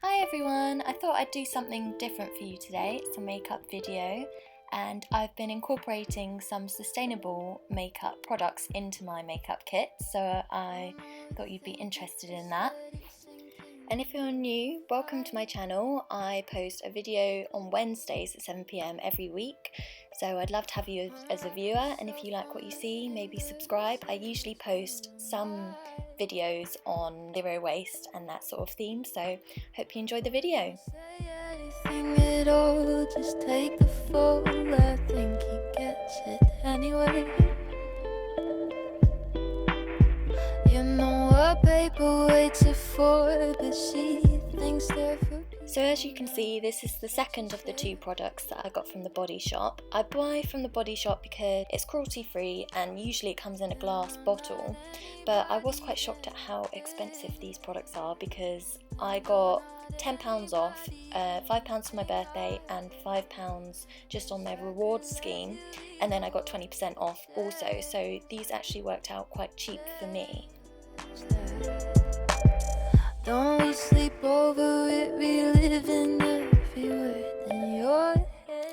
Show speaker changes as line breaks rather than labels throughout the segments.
Hi everyone, I thought I'd do something different for you today. It's a makeup video and I've been incorporating some sustainable makeup products into my makeup kit, so I thought you'd be interested in that. And if you're new, welcome to my channel. I post a video on Wednesdays at 7 PM every week, so I'd love to have you as a viewer, and if you like what you see, maybe subscribe. I usually post some videos on zero waste and that sort of theme, so hope you enjoyed the video.
Just take the fall, I think he gets it anyway. You know what paper waits for, but she thinks they're for.
So as you can see, this is the second of the two products that I got from the Bodyshop. I buy from the Bodyshop because it's cruelty free and usually it comes in a glass bottle, but I was quite shocked at how expensive these products are because I got £10 off, £5 for my birthday and £5 just on their rewards scheme, and then I got 20% off also, so these actually worked out quite cheap for me.
Don't we sleep over it, reliving every word in your head.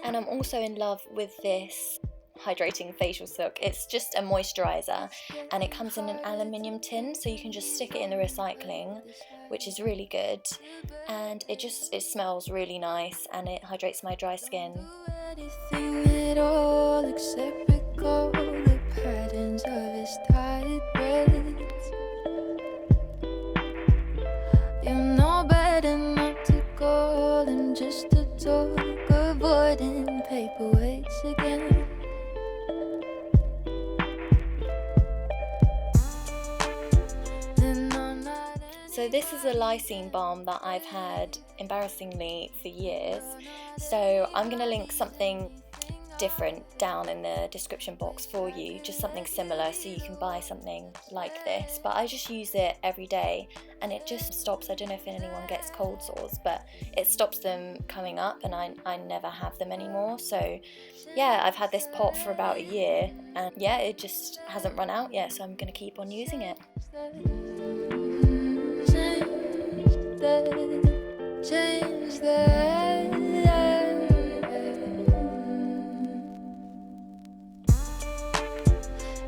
And I'm also in love with this hydrating facial silk. It's just a moisturizer and it comes in an aluminium tin, so you can just stick it in the recycling, which is really good, and it smells really nice and it hydrates my dry skin.
Anything at all except recall the patterns of his tired breaths. You know better not to call him just to talk, avoiding paperweights again.
So this is a lysine balm that I've had embarrassingly for years, so I'm going to link something different down in the description box for you, just something similar, so you can buy something like this. But I just use it every day and it just stops, I don't know if anyone gets cold sores, but it stops them coming up and I never have them anymore. So yeah, I've had this pot for about a year and yeah, it just hasn't run out yet, so I'm going to keep on using it.
Change that.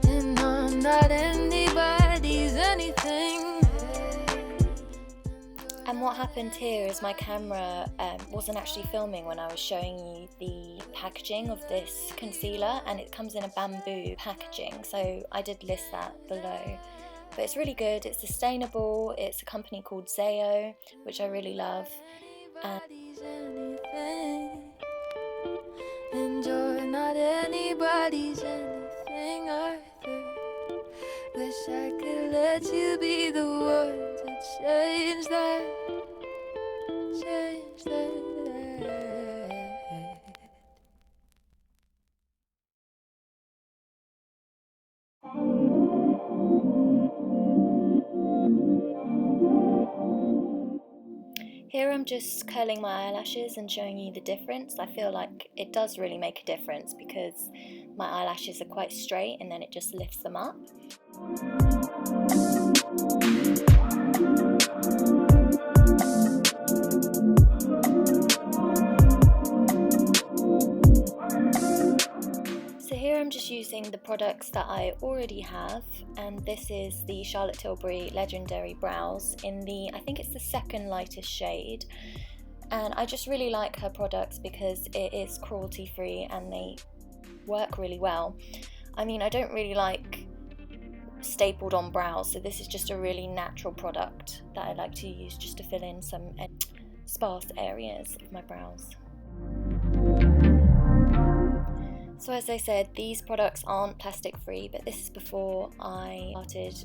And I'm not anybody's anything.
And what happened here is my camera wasn't actually filming when I was showing you the packaging of this concealer, and it comes in a bamboo packaging, so I did list that below. But it's really good, it's sustainable, it's a company called Zayo, which I really love.
And you're not anybody's anything either. Wish I could let you be the one to change that. Change that.
Here I'm just curling my eyelashes and showing you the difference. I feel like it does really make a difference because my eyelashes are quite straight and then it just lifts them up. So here I'm just using the products that I already have, and this is the Charlotte Tilbury Legendary Brows in the, I think it's the second lightest shade, and I just really like her products because it is cruelty free and they work really well. I mean, I don't really like stapled on brows, so this is just a really natural product that I like to use just to fill in some sparse areas of my brows. So as I said, these products aren't plastic free, but this is before I started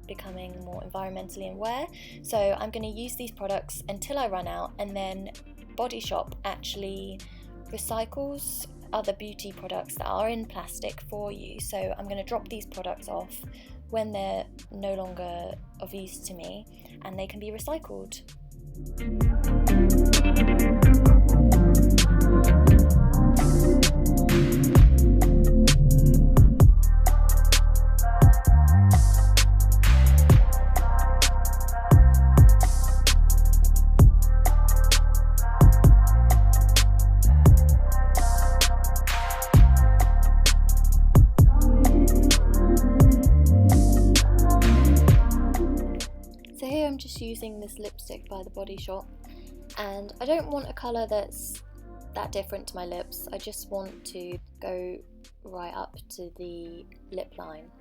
becoming more environmentally aware. So I'm going to use these products until I run out, and then Bodyshop actually recycles other beauty products that are in plastic for you. So I'm going to drop these products off when they're no longer of use to me and they can be recycled. using this lipstick by the Bodyshop, and I don't want a colour that's that different to my lips. I just want to go right up to the lip line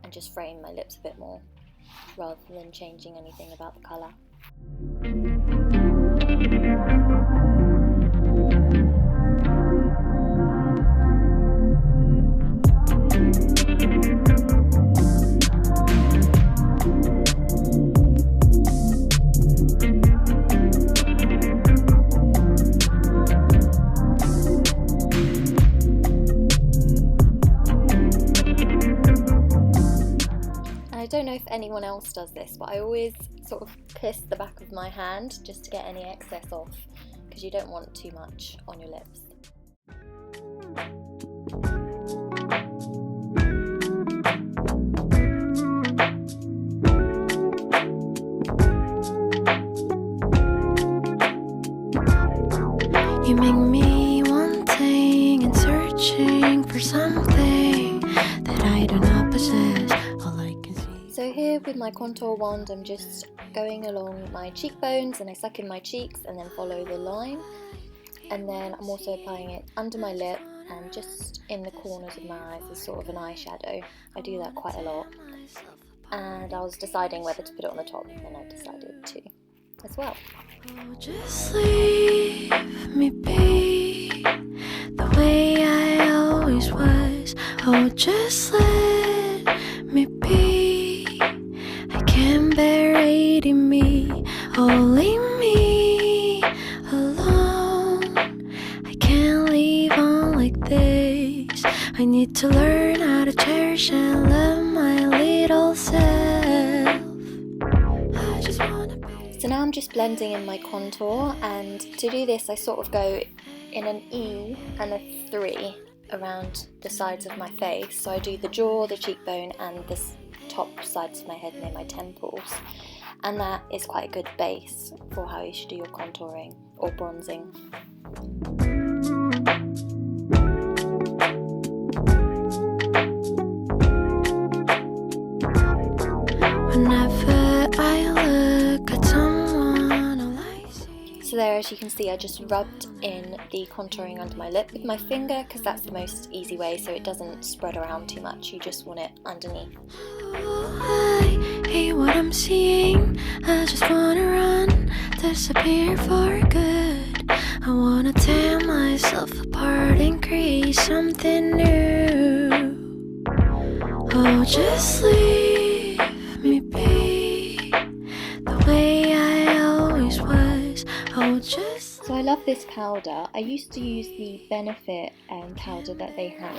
and just frame my lips a bit more rather than changing anything about the colour. I don't know if anyone else does this, but I always sort of kiss the back of my hand just to get any excess off, because you don't want too much on your lips.
You make me wanting and searching for something that I do not possess. All I can see.
So here with my contour wand, I'm just going along my cheekbones, and I suck in my cheeks and then follow the line. And then I'm also applying it under my lip and just in the corners of my eyes as sort of an eyeshadow. I do that quite a lot. And I was deciding whether to put it on the top, and I decided to as well.
Oh, just leave me be the way I always was. Oh, just let me be. I can't bear hating me. Oh, leave me alone. I can't leave on like this. I need to learn how to cherish and love my little self. I just wanna be.
So now I'm just blending in my contour, and to do this I sort of go in an E and a 3 around the sides of my face. So I do the jaw, the cheekbone and the top sides of my head near my temples, and that is quite a good base for how you should do your contouring or bronzing.
Whenever I look at someone, all I see.
So there, as you can see, I just rubbed in the contouring under my lip with my finger, because that's the most easy way, so it doesn't spread around too much. You just want it underneath.
I hate what I'm seeing. I just wanna run, disappear for good. I wanna tear myself apart and create something new. Oh, just leave me be the way I always was. Oh, just.
So I love this powder. I used to use the Benefit powder that they had,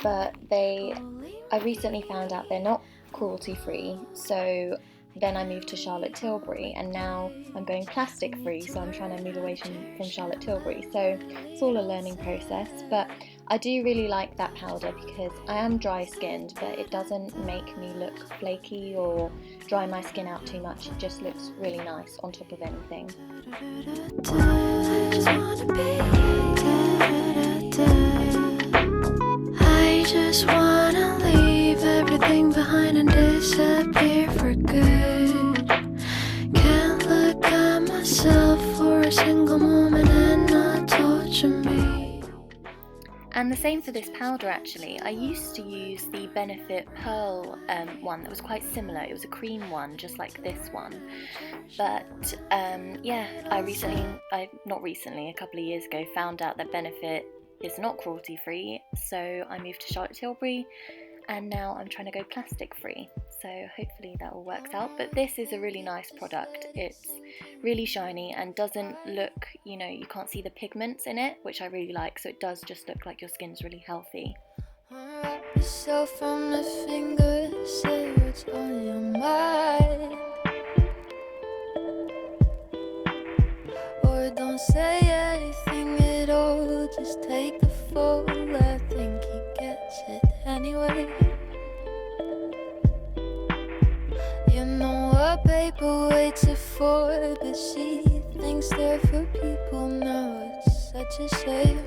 but I recently found out they're not cruelty free, so then I moved to Charlotte Tilbury, and now I'm going plastic free, so I'm trying to move away from Charlotte Tilbury, so it's all a learning process. But I do really like that powder because I am dry skinned, but it doesn't make me look flaky or dry my skin out too much. It just looks really nice on top of anything.
I just wanna leave everything behind and disappear for good. Can't look at myself for a single moment and not torture me.
And the same for this powder actually. I used to use the Benefit Pearl one that was quite similar. It was a cream one, just like this one. But yeah, a couple of years ago, found out that Benefit is not cruelty free, so I moved to Charlotte Tilbury, and now I'm trying to go plastic free, so hopefully that all works out. But this is a really nice product. It's really shiny and doesn't look, you can't see the pigments in it, which I really like, so it does just look like your skin's really healthy.
Unwrap yourself from the fingers, say what's on your mind, or don't say anything at all, just take the fall. I think he gets it anyway. You know what paper waits it for, but she thinks they're for people now. It's such a shame.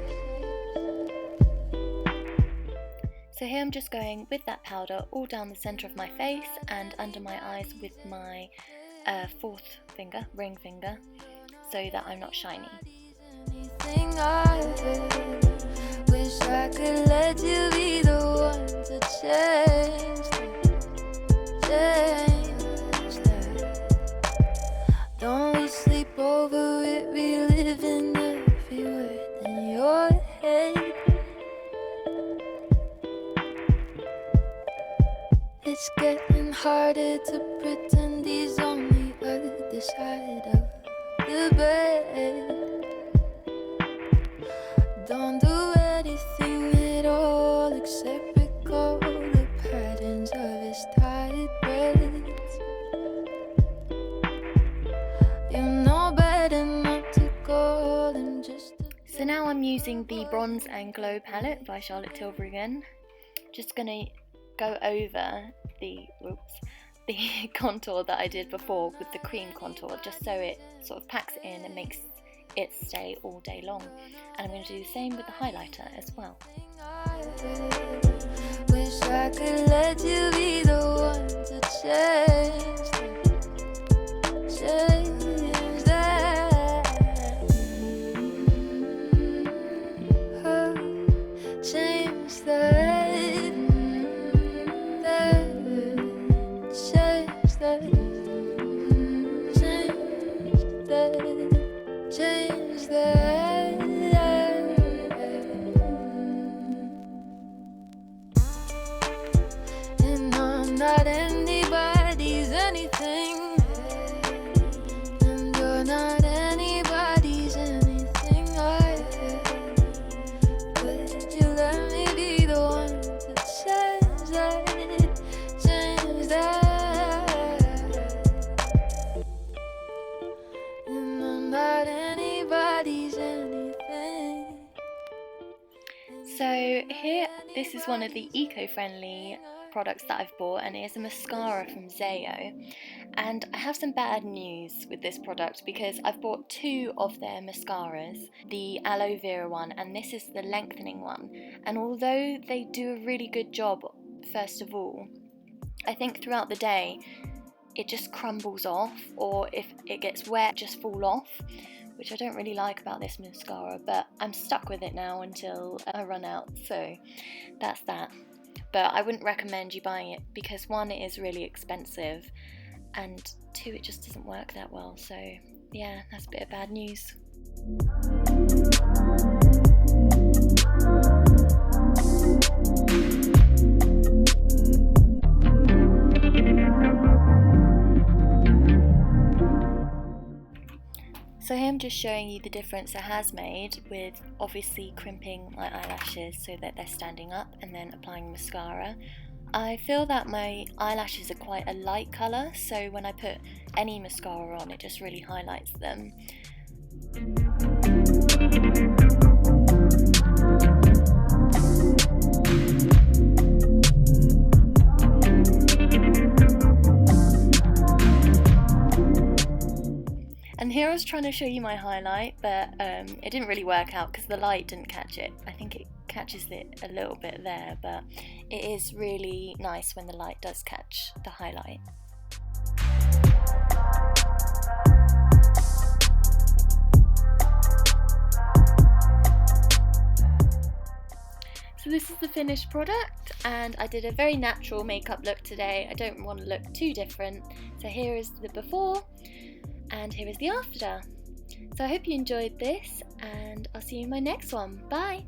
So here I'm just going with that powder all down the centre of my face and under my eyes with my fourth finger, ring finger, so that I'm not shiny.
Wish I could let you be the one to change that. Don't we sleep over it, reliving every word in your head. It's getting harder to pretend he's on the other side of the bed. Don't do anything at all except recall the patterns of his tired breaths. You know better not to call him just.
So now I'm using the Bronze and Glow palette by Charlotte Tilbury again. Just gonna go over the contour that I did before with the cream contour, just so it sort of packs it in and makes it stay all day long. And I'm going to do the same with the highlighter as well.
Wish I could let you be the one to change that. Oh, change that. Change that. And I'm not anybody's anything, and you're not anybody's anything. But you let me be the one to change that. Change that. And I'm not anybody's anything.
So here, this is one of the eco-friendly products that I've bought, and it is a mascara from Zayo. And I have some bad news with this product because I've bought two of their mascaras, the aloe vera one and this is the lengthening one. And although they do a really good job, first of all, I think throughout the day it just crumbles off, or if it gets wet, just fall off, which I don't really like about this mascara, but I'm stuck with it now until I run out, so that's that. But I wouldn't recommend you buying it because one, it is really expensive, and two, it just doesn't work that well, so yeah, that's a bit of bad news. So here I'm just showing you the difference it has made with obviously crimping my eyelashes so that they're standing up and then applying mascara. I feel that my eyelashes are quite a light colour, so when I put any mascara on it just really highlights them. And here I was trying to show you my highlight, but it didn't really work out because the light didn't catch it. I think it catches it a little bit there, but it is really nice when the light does catch the highlight. So this is the finished product, and I did a very natural makeup look today. I don't want to look too different. So here is the before and here is the after. So I hope you enjoyed this, and I'll see you in my next one. Bye!